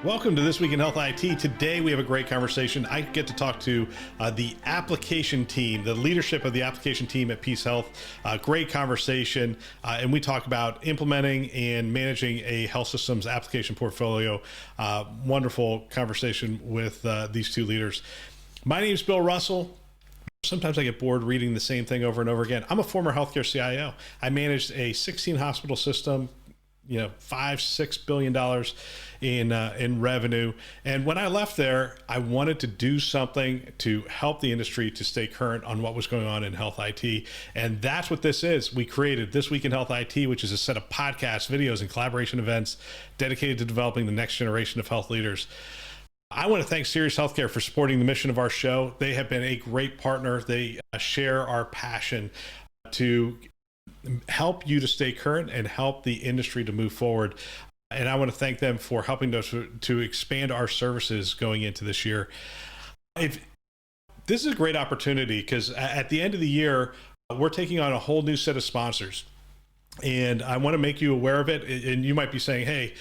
Welcome to This Week in Health IT. Today we have a great conversation. I get to talk to the application team, the leadership of the application team at PeaceHealth. Great conversation, and we talk about implementing and managing a health systems application portfolio. Wonderful conversation with these two leaders. My name is Bill Russell. Sometimes I get bored reading the same thing over and over again. I'm a former healthcare CIO. I managed a 16 hospital system, $5-6 billion in revenue. And when I left there, I wanted to do something to help the industry to stay current on what was going on in health IT. And that's what this is. We created This Week in Health IT, which is a set of podcasts, videos, and collaboration events dedicated to developing the next generation of health leaders. I want to thank Sirius Healthcare for supporting the mission of our show. They have been a great partner. They share our passion to help you to stay current and help the industry to move forward. And I want to thank them for helping us to expand our services going into this year. This is a great opportunity because at the end of the year, we're taking on a whole new set of sponsors. And I want to make you aware of it. And you might be saying, hey,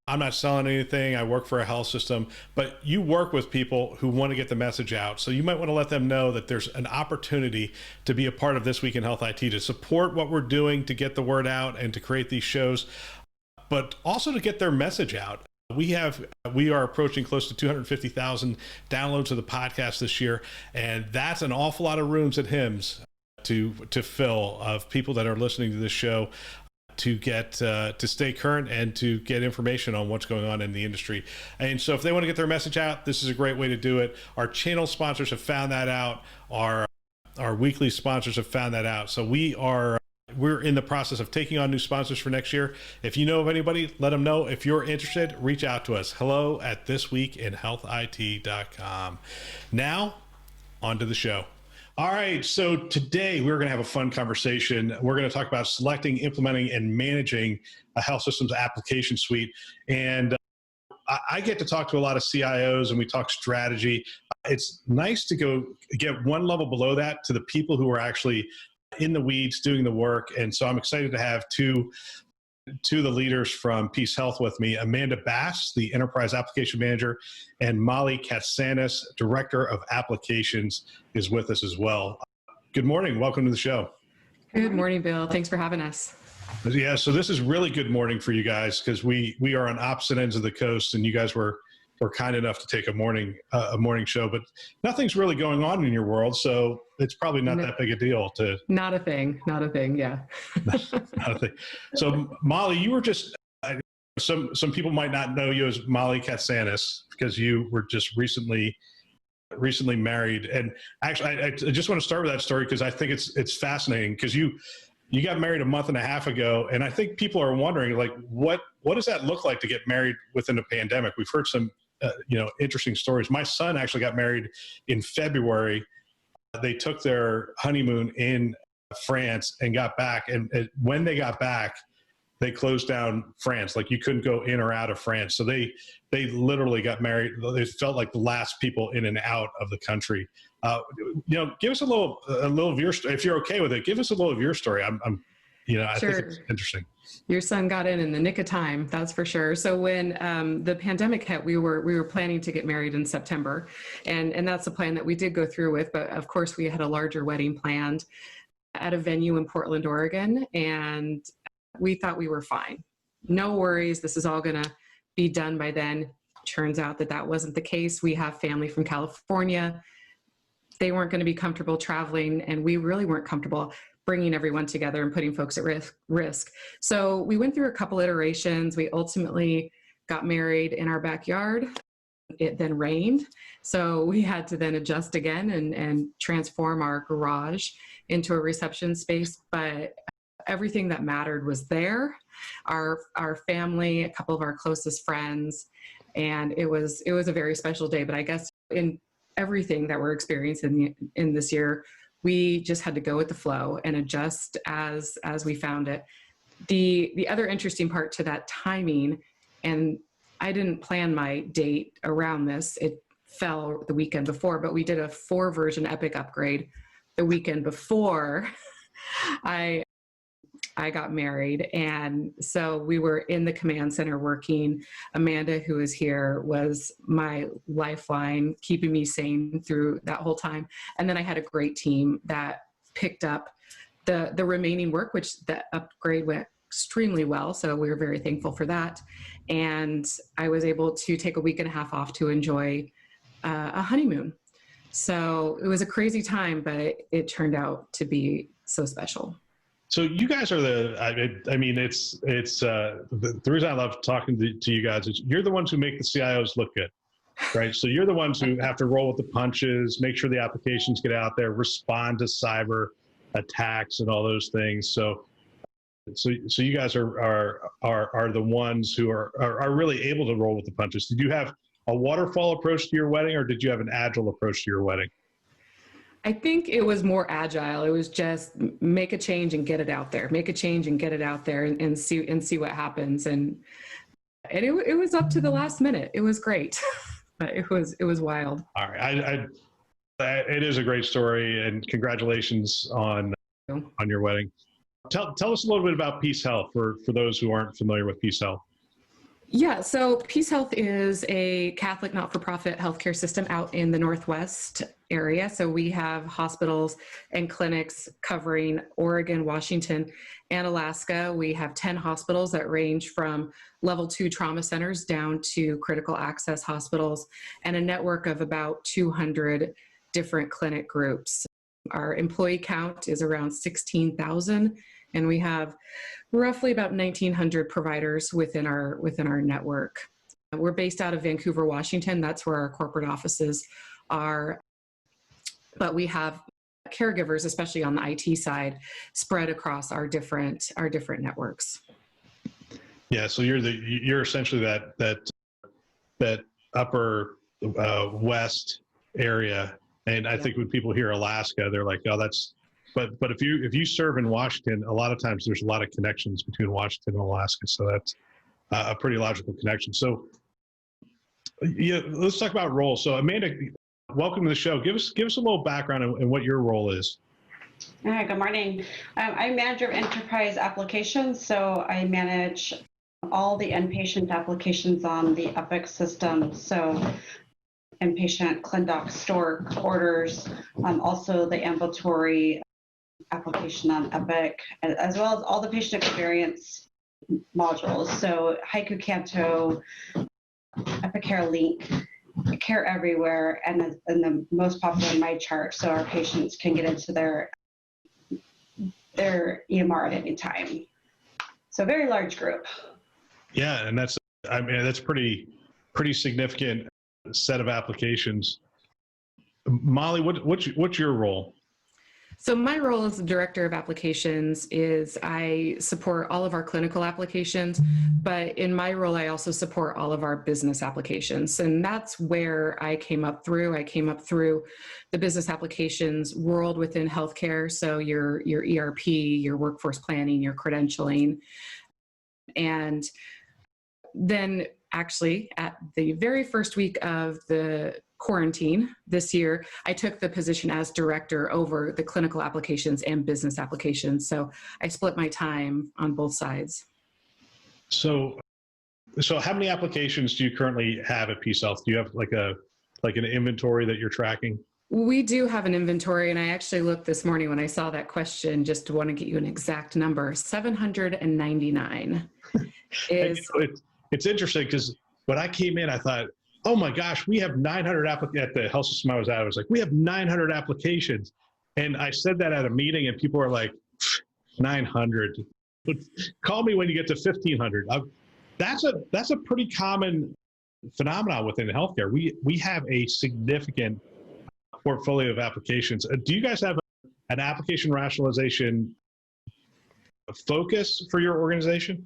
I'm not selling anything. I work for a health system, but you work with people who want to get the message out. So you might want to let them know that there's an opportunity to be a part of This Week in Health IT, to support what we're doing, to get the word out and to create these shows, but also to get their message out. We are approaching close to 250,000 downloads of the podcast this year. And that's an awful lot of rooms at HIMSS to fill of people that are listening to this show, to get to stay current and to get information on what's going on in the industry. And so if they want to get their message out, this is a great way to do it. Our channel sponsors have found that out. Our weekly sponsors have found that out. So we're in the process of taking on new sponsors for next year. If you know of anybody, let them know. If you're interested, reach out to us. hello@thisweekinhealthit.com. Now, on to the show. All right, so today we're going to have a fun conversation. We're going to talk about selecting, implementing, and managing a health systems application suite. And I get to talk to a lot of CIOs and we talk strategy. It's nice to go get one level below that to the people who are actually in the weeds doing the work. And so I'm excited to have two of the leaders from PeaceHealth with me, Amanda Bass, the Enterprise Application Manager, and Molly Katsanes, Director of Applications, is with us as well. Good morning. Welcome to the show. Good morning, Bill. Thanks for having us. Yeah, so this is really good morning for you guys because we are on opposite ends of the coast, and you guys were kind enough to take a morning show, but nothing's really going on in your world, so it's probably not that big a deal to. Not a thing. Yeah. Not a thing. So Molly, you were just some people might not know you as Molly Katsanes because you were just recently married. And actually, I just want to start with that story because I think it's fascinating because you got married a month and a half ago, and I think people are wondering, like, what does that look like to get married within a pandemic? We've heard some interesting stories. My son actually got married in February. They took their honeymoon in France and got back. And when they got back, they closed down France. Like you couldn't go in or out of France. So they literally got married. They felt like the last people in and out of the country. Give us a little of your story. If you're okay with it, give us a little of your story. I Sure. think it's interesting. Your son got in the nick of time, that's for sure. So when the pandemic hit, we were planning to get married in September, and that's the plan that we did go through with. But of course, we had a larger wedding planned at a venue in Portland, Oregon, and we thought we were fine. No worries, this is all going to be done by then. Turns out that wasn't the case. We have family from California. They weren't going to be comfortable traveling, and we really weren't comfortable bringing everyone together and putting folks at risk. So we went through a couple iterations. We ultimately got married in our backyard. It then rained. So we had to then adjust again and transform our garage into a reception space. But everything that mattered was there. Our family, a couple of our closest friends, and it was a very special day. But I guess in everything that we're experiencing in this year, we just had to go with the flow and adjust as we found it. The other interesting part to that timing, and I didn't plan my date around this, it fell the weekend before, but we did a 4-version Epic upgrade the weekend before I I got married. And so we were in the command center working. Amanda, who is here, was my lifeline, keeping me sane through that whole time. And then I had a great team that picked up the remaining work, which the upgrade went extremely well. So we were very thankful for that. And I was able to take a week and a half off to enjoy a honeymoon. So it was a crazy time, but it turned out to be so special. So you guys are I mean, it's the reason I love talking to you guys is you're the ones who make the CIOs look good, right? So you're the ones who have to roll with the punches, make sure the applications get out there, respond to cyber attacks and all those things. So you guys are the ones who are really able to roll with the punches. Did you have a waterfall approach to your wedding, or did you have an agile approach to your wedding? I think it was more agile. It was just make a change and get it out there. Make a change and get it out there, and see what happens. And it was up to the last minute. It was great. It was wild. All right, it is a great story, and congratulations on your wedding. Tell us a little bit about PeaceHealth for those who aren't familiar with PeaceHealth. Yeah, so PeaceHealth is a Catholic not-for-profit healthcare system out in the Northwest area. So we have hospitals and clinics covering Oregon, Washington, and Alaska. We have 10 hospitals that range from level 2 trauma centers down to critical access hospitals, and a network of about 200 different clinic groups. Our employee count is around 16,000. And we have roughly about 1,900 providers within our network. We're based out of Vancouver, Washington. That's where our corporate offices are. But we have caregivers, especially on the IT side, spread across our different networks. Yeah, so you're essentially that upper west area, and I think when people hear Alaska, they're like, oh, that's. But if you serve in Washington, a lot of times there's a lot of connections between Washington and Alaska, so that's a pretty logical connection. So yeah, let's talk about roles. So Amanda, welcome to the show. Give us a little background on what your role is. All right, good morning. I'm manager of enterprise applications, so I manage all the inpatient applications on the Epic system. So inpatient ClinDoc store orders, also the ambulatory application on Epic, as well as all the patient experience modules. So Haiku Canto, Epic Care Link, Care Everywhere, and the most popular MyChart, so our patients can get into their EMR at any time. So a very large group. Yeah, and that's pretty significant set of applications. Molly, what's your role? So my role as the director of applications is I support all of our clinical applications, but in my role, I also support all of our business applications. And that's where I came up through. I came up through the business applications world within healthcare. So your ERP, your workforce planning, your credentialing. And then actually at the very first week of the quarantine this year, I took the position as director over the clinical applications and business applications. So I split my time on both sides. So how many applications do you currently have at PeaceHealth? Do you have like an inventory that you're tracking? We do have an inventory, and I actually looked this morning when I saw that question just to want to get you an exact number. 799 is. It's interesting because when I came in, I thought, oh my gosh, we have 900 at the health system I was at. I was like, we have 900 applications. And I said that at a meeting and people are like, 900. Call me when you get to 1,500. That's a pretty common phenomenon within healthcare. We have a significant portfolio of applications. Do you guys have an application rationalization focus for your organization?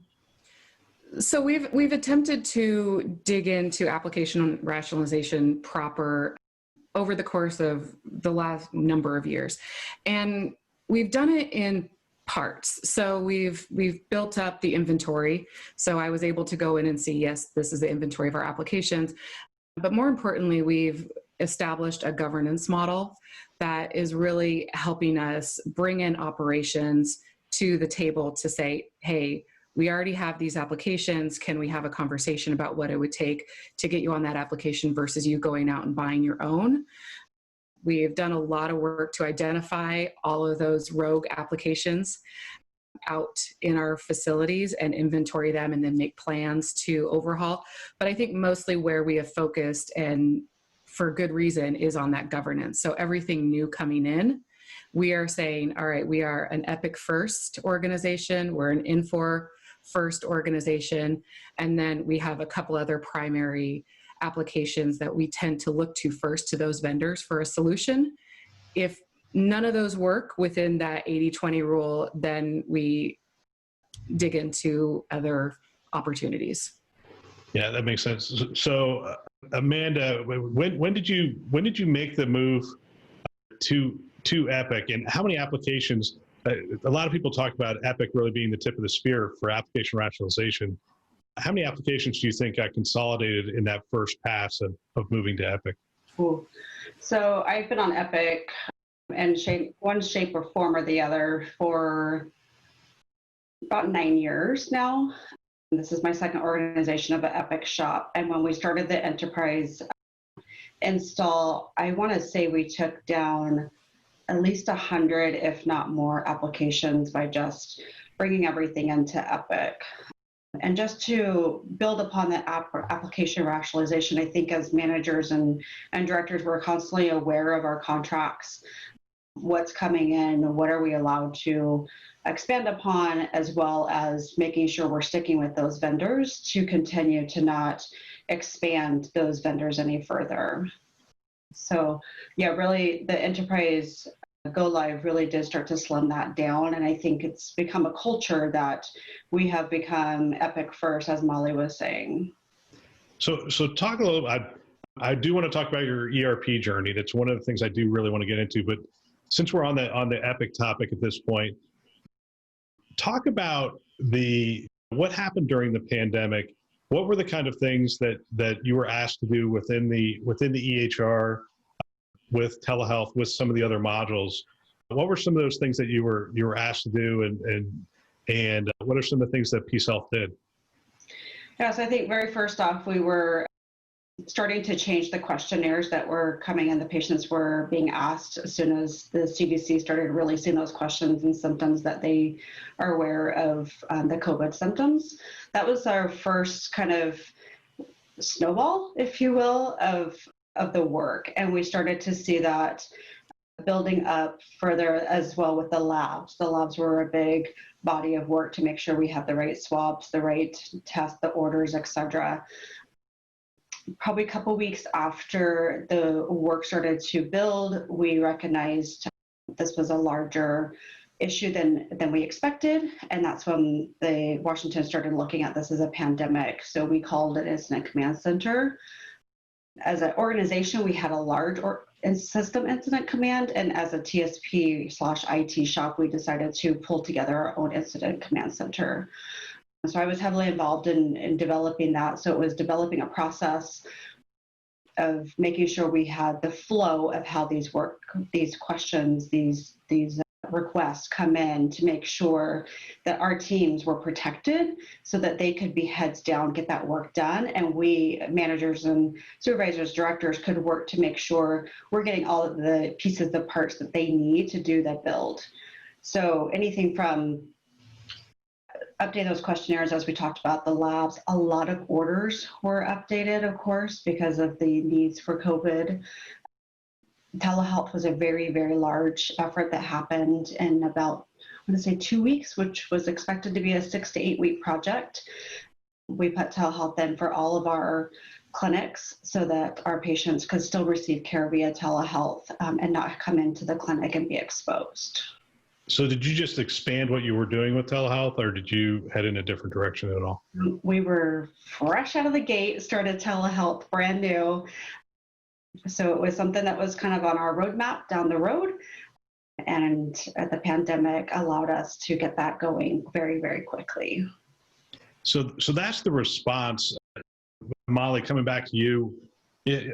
So we've attempted to dig into application rationalization proper over the course of the last number of years. And we've done it in parts. So we've built up the inventory. So I was able to go in and see, yes, this is the inventory of our applications. But more importantly, we've established a governance model that is really helping us bring in operations to the table to say, hey, we already have these applications. Can we have a conversation about what it would take to get you on that application versus you going out and buying your own? We've done a lot of work to identify all of those rogue applications out in our facilities and inventory them and then make plans to overhaul. But I think mostly where we have focused, and for good reason, is on that governance. So everything new coming in, we are saying, all right, we are an Epic first organization, we're an Infor first organization, and then we have a couple other primary applications that we tend to look to first to those vendors for a solution. If none of those work within that 80-20 rule, then we dig into other opportunities. Yeah, that makes sense. So, Amanda, when did you make the move to Epic, and how many applications? A lot of people talk about Epic really being the tip of the spear for application rationalization. How many applications do you think got consolidated in that first pass of moving to Epic? Ooh. So I've been on Epic in one shape or form or the other for about 9 years now. This is my second organization of an Epic shop. And when we started the enterprise install, I want to say we took down at least 100, if not more, applications by just bringing everything into Epic. And just to build upon that application rationalization, I think as managers and directors, we're constantly aware of our contracts, what's coming in, what are we allowed to expand upon, as well as making sure we're sticking with those vendors to continue to not expand those vendors any further. So yeah, really the enterprise go live really did start to slim that down. And I think it's become a culture that we have become Epic first, as Molly was saying. So talk a little, I do want to talk about your ERP journey. That's one of the things I do really want to get into, but since we're on the Epic topic at this point, talk about what happened during the pandemic. What were the kind of things that you were asked to do within the EHR, with telehealth, with some of the other modules? What were some of those things that you were asked to do, and what are some of the things that PeaceHealth did? Yeah, so I think very first off, we were starting to change the questionnaires that were coming in. The patients were being asked as soon as the CDC started releasing those questions and symptoms that they are aware of, the COVID symptoms. That was our first kind of snowball, if you will, of the work. And we started to see that building up further as well with the labs. The labs were a big body of work to make sure we have the right swabs, the right tests, the orders, etc. Probably a couple weeks after the work started to build, we recognized this was a larger issue than we expected. And that's when Washington started looking at this as a pandemic. So we called it Incident Command Center. As an organization, we had a large system incident command, and as a TSP/IT shop, we decided to pull together our own incident command center. So I was heavily involved in developing that. So it was developing a process of making sure we had the flow of how these questions, these requests come in, to make sure that our teams were protected so that they could be heads down, get that work done. And we, managers and supervisors, directors, could work to make sure we're getting all of the pieces, the parts that they need to do that build. So anything from update those questionnaires, as we talked about, the labs, a lot of orders were updated, of course, because of the needs for COVID. Telehealth was a very, very large effort that happened in about, I want to say 2 weeks, which was expected to be a 6 to 8 week project. We put telehealth in for all of our clinics so that our patients could still receive care via telehealth and not come into the clinic and be exposed. So did you just expand what you were doing with telehealth, or did you head in a different direction at all? We were fresh out of the gate, started telehealth brand new. So it was something that was kind of on our roadmap down the road. And the pandemic allowed us to get that going very, very quickly. So that's the response. Molly, coming back to you,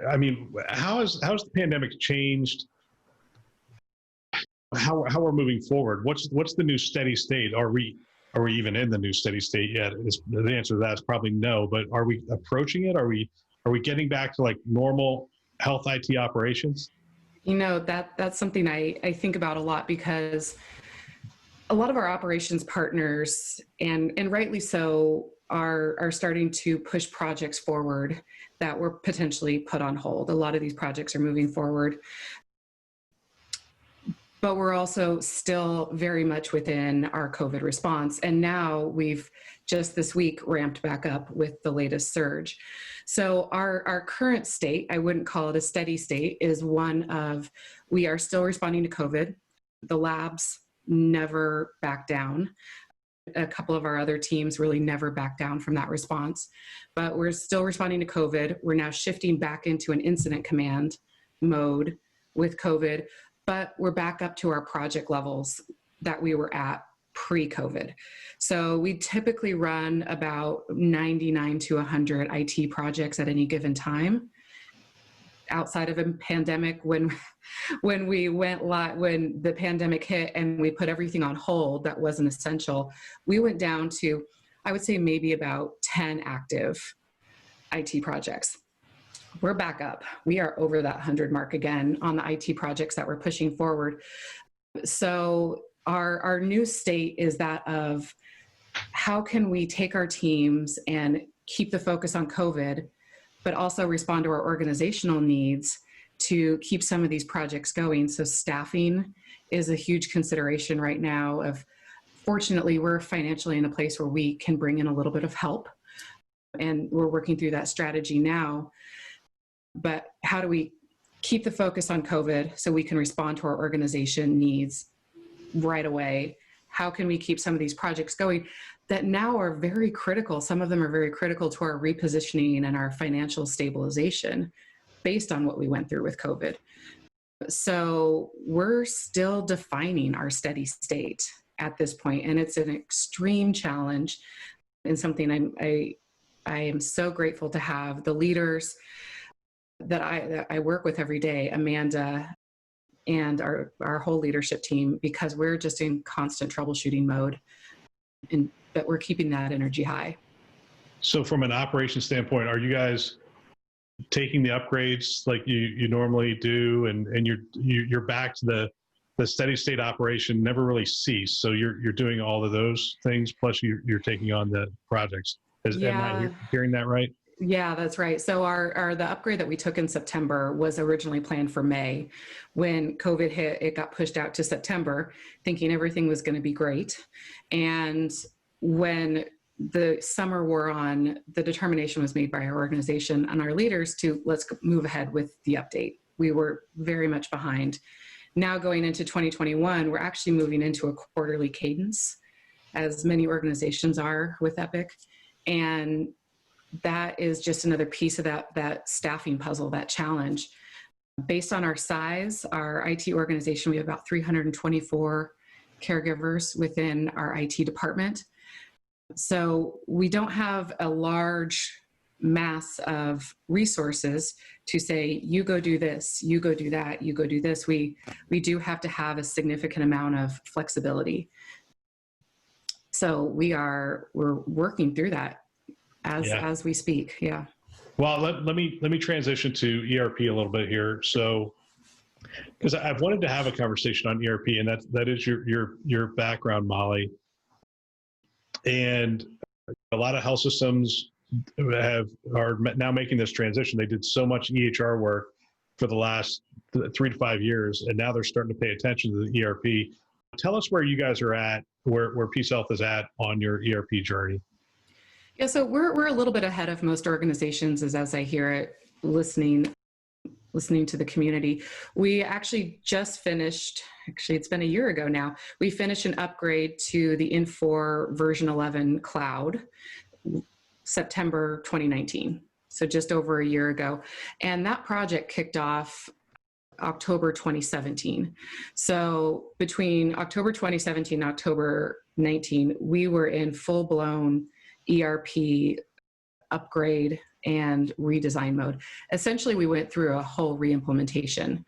I mean, how's the pandemic changed how we're moving forward. What's the new steady state? Are we even in the new steady state yet? The answer to that is probably no. But are we approaching it? Are we getting back to like normal health IT operations? That's something I think about a lot, because a lot of our operations partners, and rightly so, are starting to push projects forward that were potentially put on hold. A lot of these projects are moving forward, but we're also still very much within our COVID response. And now we've just this week ramped back up with the latest surge. So our current state, I wouldn't call it a steady state, is one of, we are still responding to COVID. The labs never back down. A couple of our other teams really never back down from that response, but we're still responding to COVID. We're now shifting back into an incident command mode with COVID, but we're back up to our project levels that we were at pre-COVID. So we typically run about 99 to 100 IT projects at any given time. Outside of a pandemic, when we went live, when the pandemic hit and we put everything on hold that wasn't essential, we went down to, I would say, maybe about 10 active IT projects. We're back up. We are over that 100 mark again on the IT projects that we're pushing forward. So our new state is that of, how can we take our teams and keep the focus on COVID, but also respond to our organizational needs to keep some of these projects going. So staffing is a huge consideration right now. Fortunately, we're financially in a place where we can bring in a little bit of help, and we're working through that strategy now. But how do we keep the focus on COVID so we can respond to our organization needs right away? How can we keep some of these projects going that now are very critical? Some of them are very critical to our repositioning and our financial stabilization based on what we went through with COVID. So we're still defining our steady state at this point, and it's an extreme challenge, and something I am so grateful to have the leaders that I work with every day, Amanda and our whole leadership team, because we're just in constant troubleshooting mode, but we're keeping that energy high. So from an operations standpoint, are you guys taking the upgrades like you normally do, and you're back to the steady state operation never really cease? So you're doing all of those things, plus you're taking on the projects. Am I hearing that right? Yeah, that's right. So the upgrade that we took in September was originally planned for May. When COVID hit, it got pushed out to September, thinking everything was going to be great. And when the summer wore on, the determination was made by our organization and our leaders to let's move ahead with the update. We were very much behind. Now going into 2021, we're actually moving into a quarterly cadence, as many organizations are with Epic. And that is just another piece of that staffing puzzle, that challenge. Based on our size, our IT organization, we have about 324 caregivers within our IT department. So we don't have a large mass of resources to say, you go do this, you go do that, you go do this. We do have to have a significant amount of flexibility. So we're working through that as we speak. Yeah. Well, let me transition to ERP a little bit here. So, because I've wanted to have a conversation on ERP, and that is your background, Molly. And a lot of health systems are now making this transition. They did so much EHR work for the last 3 to 5 years, and now they're starting to pay attention to the ERP. Tell us where you guys are at, where PeaceHealth is at on your ERP journey. Yeah, so we're a little bit ahead of most organizations, as I hear it, listening to the community. We actually just finished, it's been a year ago now, we finished an upgrade to the Infor version 11 cloud, September 2019. So just over a year ago. And that project kicked off October 2017. So between October 2017 and October 19, we were in full-blown ERP upgrade and redesign mode. Essentially, we went through a whole reimplementation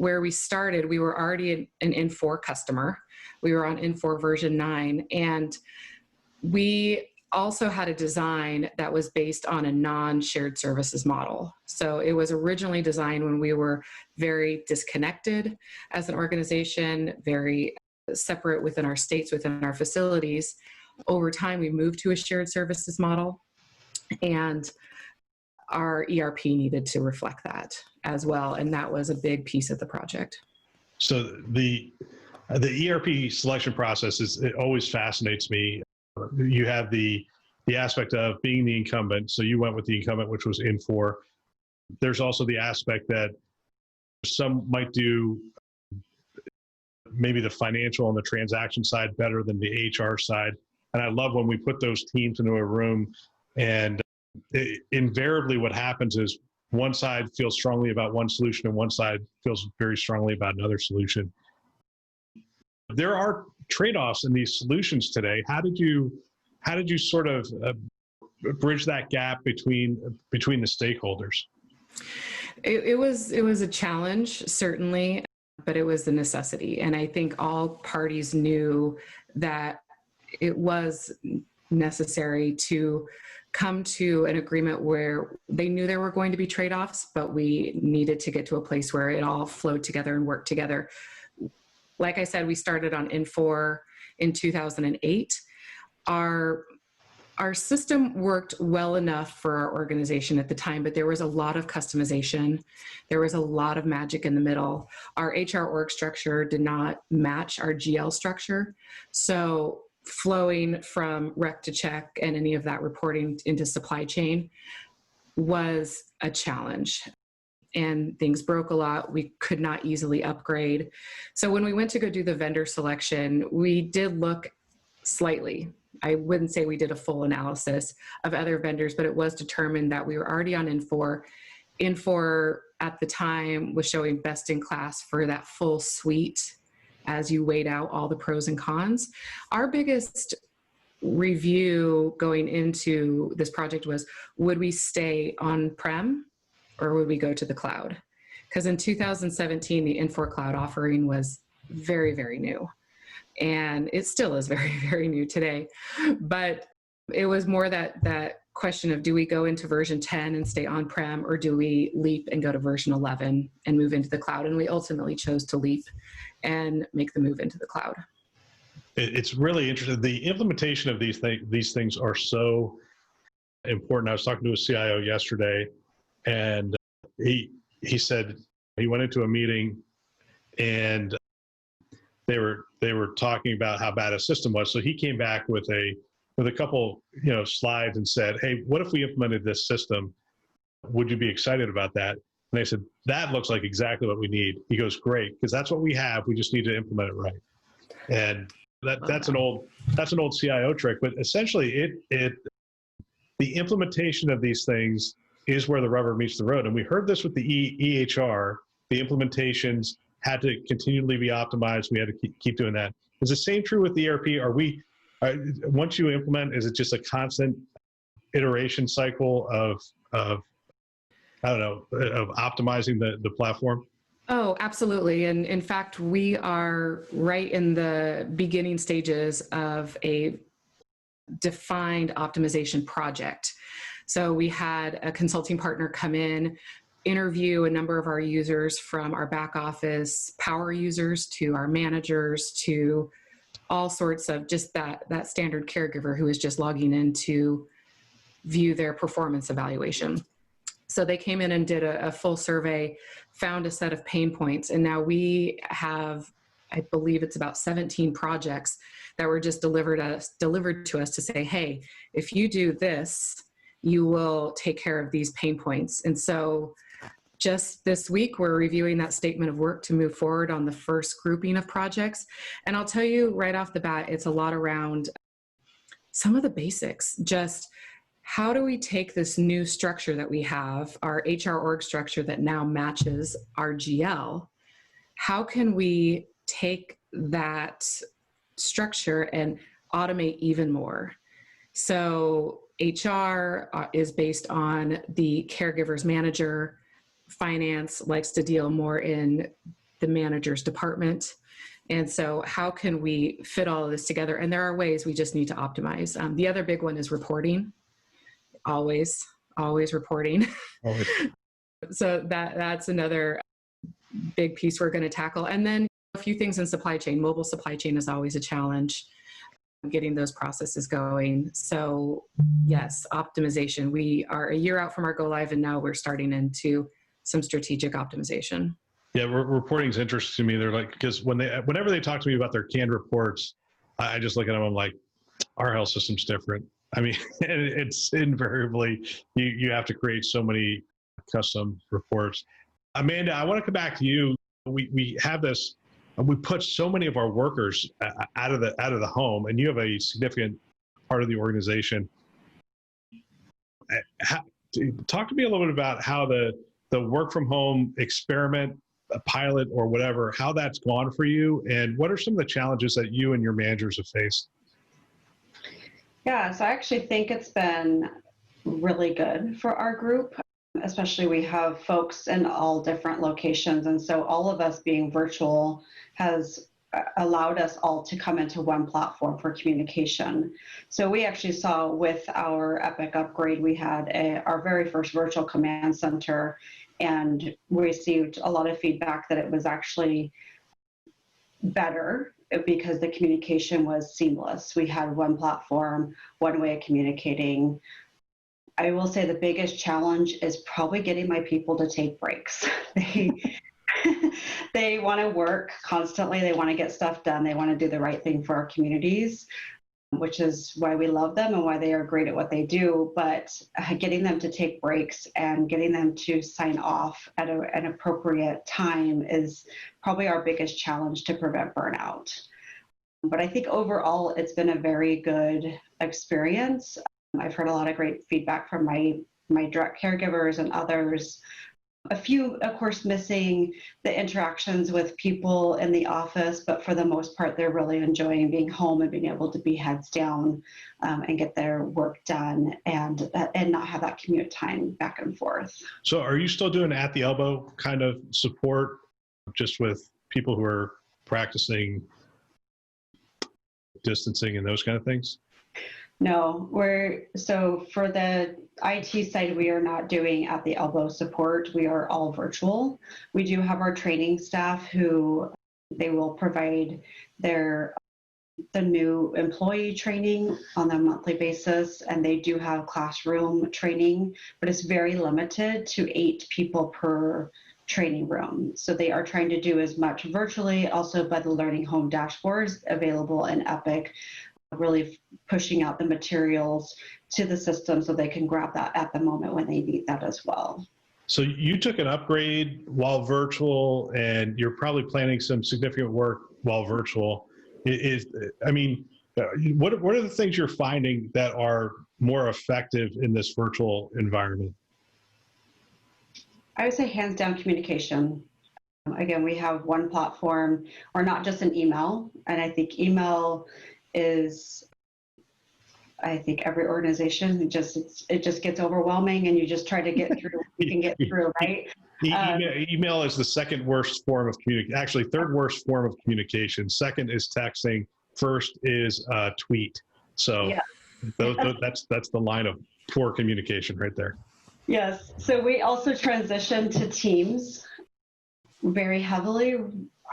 where we started, we were already an N4 customer. We were on N4 version 9, and we also had a design that was based on a non-shared services model. So it was originally designed when we were very disconnected as an organization, very separate within our states, within our facilities. Over time, we moved to a shared services model, and our ERP needed to reflect that as well. And that was a big piece of the project. So the ERP selection process it always fascinates me. You have the aspect of being the incumbent. So you went with the incumbent, which was N4. There's also the aspect that some might do maybe the financial and the transaction side better than the HR side. And I love when we put those teams into a room, and invariably what happens is one side feels strongly about one solution and one side feels very strongly about another solution. There are trade-offs in these solutions today. How did you sort of bridge that gap between the stakeholders? It was a challenge, certainly, but it was a necessity. And I think all parties knew that it was necessary to come to an agreement where they knew there were going to be trade-offs, but we needed to get to a place where it all flowed together and worked together. Like I said, we started on N4 in 2008. Our system worked well enough for our organization at the time, but there was a lot of customization. There was a lot of magic in the middle. Our HR org structure did not match our GL structure. So flowing from rec to check and any of that reporting into supply chain was a challenge. And things broke a lot. We could not easily upgrade. So when we went to go do the vendor selection, we did look slightly. I wouldn't say we did a full analysis of other vendors, but it was determined that we were already on N4. N4 at the time was showing best in class for that full suite as you weighed out all the pros and cons. Our biggest review going into this project was, would we stay on prem or would we go to the cloud? Because in 2017, the N4 cloud offering was very, very new. And it still is very, very new today. But it was more that question of, do we go into version 10 and stay on-prem, or do we leap and go to version 11 and move into the cloud? And we ultimately chose to leap and make the move into the cloud. It's really interesting. The implementation of these things are so important. I was talking to a CIO yesterday, and he said he went into a meeting and they were talking about how bad a system was. So he came back with a couple slides and said, "Hey, what if we implemented this system? Would you be excited about that?" And I said, "That looks like exactly what we need." He goes, "Great, because that's what we have. We just need to implement it right." And that's an old CIO trick, but essentially the implementation of these things is where the rubber meets the road. And we heard this with the EHR. The implementations had to continually be optimized. We had to keep doing that. Is the same true with the ERP? Once you implement, is it just a constant iteration cycle of optimizing the platform? Oh, absolutely. And in fact, we are right in the beginning stages of a defined optimization project. So we had a consulting partner come in, interview a number of our users, from our back office power users to our managers to all sorts of just that standard caregiver who is just logging in to view their performance evaluation. So they came in and did a full survey, found a set of pain points, and now we have, I believe it's about 17 projects that were just delivered to us to say, hey, if you do this, you will take care of these pain points. And so just this week, we're reviewing that statement of work to move forward on the first grouping of projects. And I'll tell you right off the bat, it's a lot around some of the basics. Just how do we take this new structure that we have, our HR org structure that now matches our GL? How can we take that structure and automate even more? So HR is based on the caregiver's manager. Finance likes to deal more in the manager's department. And so how can we fit all of this together? And there are ways, we just need to optimize. The other big one is reporting. Always reporting. Always. So that's another big piece we're going to tackle. And then a few things in supply chain. Mobile supply chain is always a challenge, getting those processes going. So yes, optimization. We are a year out from our go live, and now we're starting into some strategic optimization. Yeah, reporting is interesting to me. They're like, because whenever they talk to me about their canned reports, I just look at them. I'm like, our health system's different. I mean, it's invariably you have to create so many custom reports. Amanda, I want to come back to you. We have this. We put so many of our workers out of the home, and you have a significant part of the organization. Talk to me a little bit about how the work from home experiment, a pilot or whatever, how that's gone for you, and what are some of the challenges that you and your managers have faced? Yeah, so I actually think it's been really good for our group. Especially we have folks in all different locations. And so all of us being virtual has allowed us all to come into one platform for communication. So we actually saw with our Epic upgrade, we had our very first virtual command center, and we received a lot of feedback that it was actually better because the communication was seamless. We had one platform, one way of communicating. I will say the biggest challenge is probably getting my people to take breaks. They want to work constantly. They want to get stuff done. They want to do the right thing for our communities, which is why we love them and why they are great at what they do. But getting them to take breaks and getting them to sign off at an appropriate time is probably our biggest challenge to prevent burnout. But I think overall, it's been a very good experience. I've heard a lot of great feedback from my direct caregivers and others. A few, of course, missing the interactions with people in the office, but for the most part, they're really enjoying being home and being able to be heads down and get their work done and not have that commute time back and forth. So are you still doing at the elbow kind of support just with people who are practicing distancing and those kind of things? No, so for the IT side, we are not doing at the elbow support. We are all virtual. We do have our training staff who they will provide the new employee training on a monthly basis, and they do have classroom training, but it's very limited to 8 people per training room. So they are trying to do as much virtually, also by the Learning Home dashboards available in Epic, really pushing out the materials to the system so they can grab that at the moment when they need that as well. So you took an upgrade while virtual, and you're probably planning some significant work while virtual. What are the things you're finding that are more effective in this virtual environment? I would say Handsdown Communication. Again, we have one platform, or not just an email, and I think email is, I think every organization, it just gets overwhelming, and you just try to get through what you can get through, right? Email is the second worst form of communication. Actually, third worst form of communication. Second is texting. First is tweet. So yeah. That's the line of poor communication right there. Yes. So we also transitioned to Teams very heavily,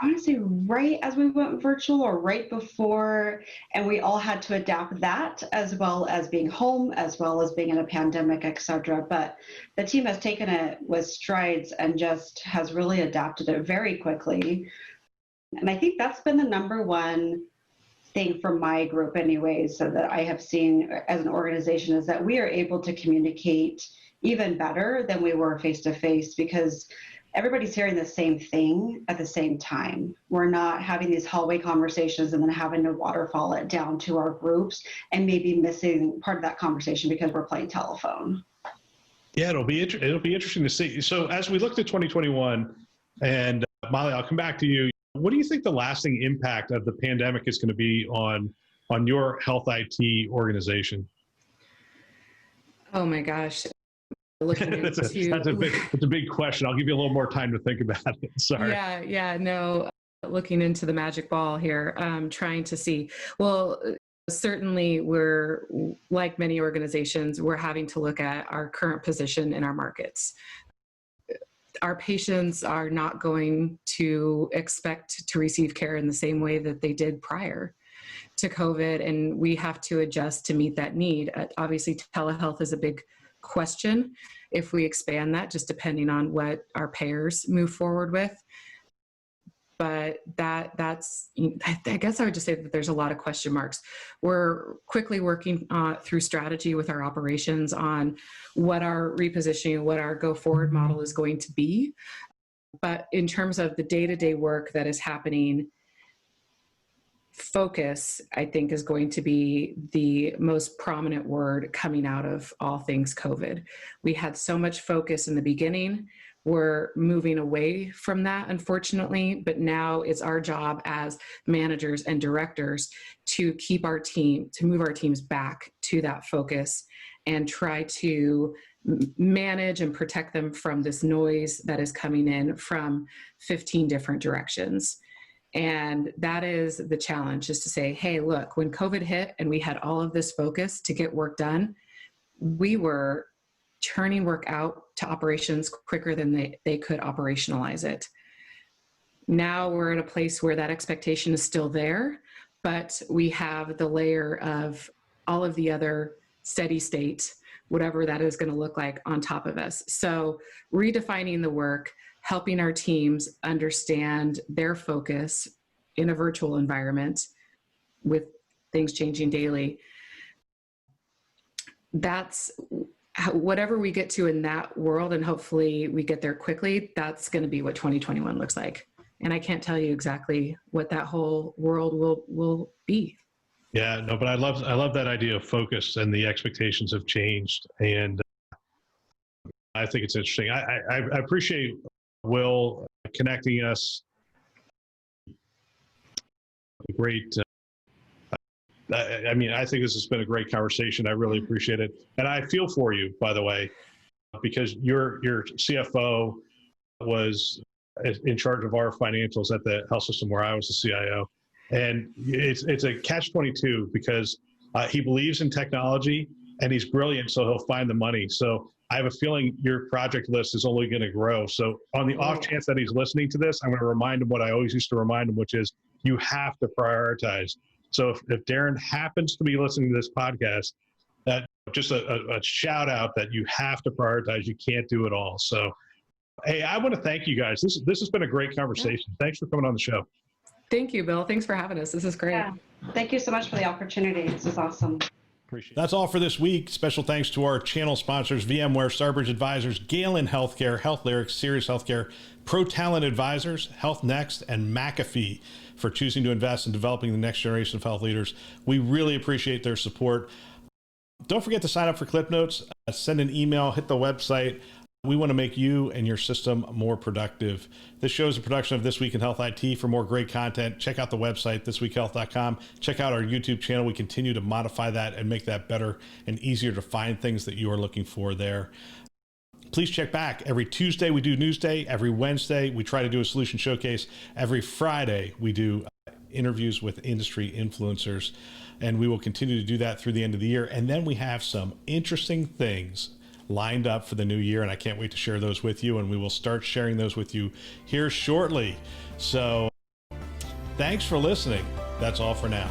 honestly, right as we went virtual or right before, and we all had to adapt that, as well as being home, as well as being in a pandemic, et cetera. But the team has taken it with strides and just has really adapted it very quickly. And I think that's been the number one thing for my group anyways, so that I have seen as an organization, is that we are able to communicate even better than we were face-to-face, because everybody's hearing the same thing at the same time. We're not having these hallway conversations and then having to waterfall it down to our groups and maybe missing part of that conversation because we're playing telephone. Yeah, it'll be interesting to see. So as we look to 2021, and Molly, I'll come back to you. What do you think the lasting impact of the pandemic is going to be on your health IT organization? Oh my gosh. looking That's into a big question. I'll give you a little more time to think about it. Sorry. yeah, no, looking into the magic ball here, trying to see. Well, certainly we're, like many organizations, we're having to look at our current position in our markets. Our patients are not going to expect to receive care in the same way that they did prior to COVID, and we have to adjust to meet that need. Obviously, telehealth is a big question if we expand that, just depending on what our payers move forward with. But that's, I guess I would just say that there's a lot of question marks. We're quickly working through strategy with our operations on what our repositioning, what our go forward model is going to be. But in terms of the day-to-day work that is happening, focus, I think, is going to be the most prominent word coming out of all things COVID. We had so much focus in the beginning. We're moving away from that, unfortunately, but now it's our job as managers and directors to keep our team, to move our teams back to that focus and try to manage and protect them from this noise that is coming in from 15 different directions. And that is the challenge, is to say, hey, look, when COVID hit and we had all of this focus to get work done, we were churning work out to operations quicker than they could operationalize it. Now we're in a place where that expectation is still there, but we have the layer of all of the other steady state, whatever that is going to look like, on top of us. So redefining the work, helping our teams understand their focus in a virtual environment with things changing daily. That's whatever we get to in that world, and hopefully we get there quickly. That's going to be what 2021 looks like. And I can't tell you exactly what that whole world will be. Yeah, no, but I love that idea of focus, and the expectations have changed. And I think it's interesting. I appreciate Will connecting us. Great. I mean, I think this has been a great conversation. I really appreciate it. And I feel for you, by the way, because your CFO was in charge of our financials at the health system where I was the CIO. And it's a catch-22 because he believes in technology and he's brilliant, so he'll find the money. So I have a feeling your project list is only going to grow. So on the off chance that he's listening to this, I'm going to remind him what I always used to remind him, which is you have to prioritize. So if Darren happens to be listening to this podcast, that just a shout out that you have to prioritize. You can't do it all. So, hey, I want to thank you guys. This has been a great conversation. Yeah. Thanks for coming on the show. Thank you, Bill. Thanks for having us. This is great. Yeah. Thank you so much for the opportunity. This is awesome. Appreciate it. That's all for this week. Special thanks to our channel sponsors, VMware, Starbridge Advisors, Galen Healthcare, Health Lyrics, Sirius Healthcare, Pro Talent Advisors, Health Next, and McAfee for choosing to invest in developing the next generation of health leaders. We really appreciate their support. Don't forget to sign up for Clip Notes, send an email, hit the website. We want to make you and your system more productive. This show is a production of This Week in Health IT. For more great content, check out the website, thisweekhealth.com. Check out our YouTube channel. We continue to modify that and make that better and easier to find things that you are looking for there. Please check back. Every Tuesday, we do Newsday. Every Wednesday, we try to do a solution showcase. Every Friday, we do interviews with industry influencers. And we will continue to do that through the end of the year. And then we have some interesting things lined up for the new year, and I can't wait to share those with you, and we will start sharing those with you here shortly. So thanks for listening. That's all for now.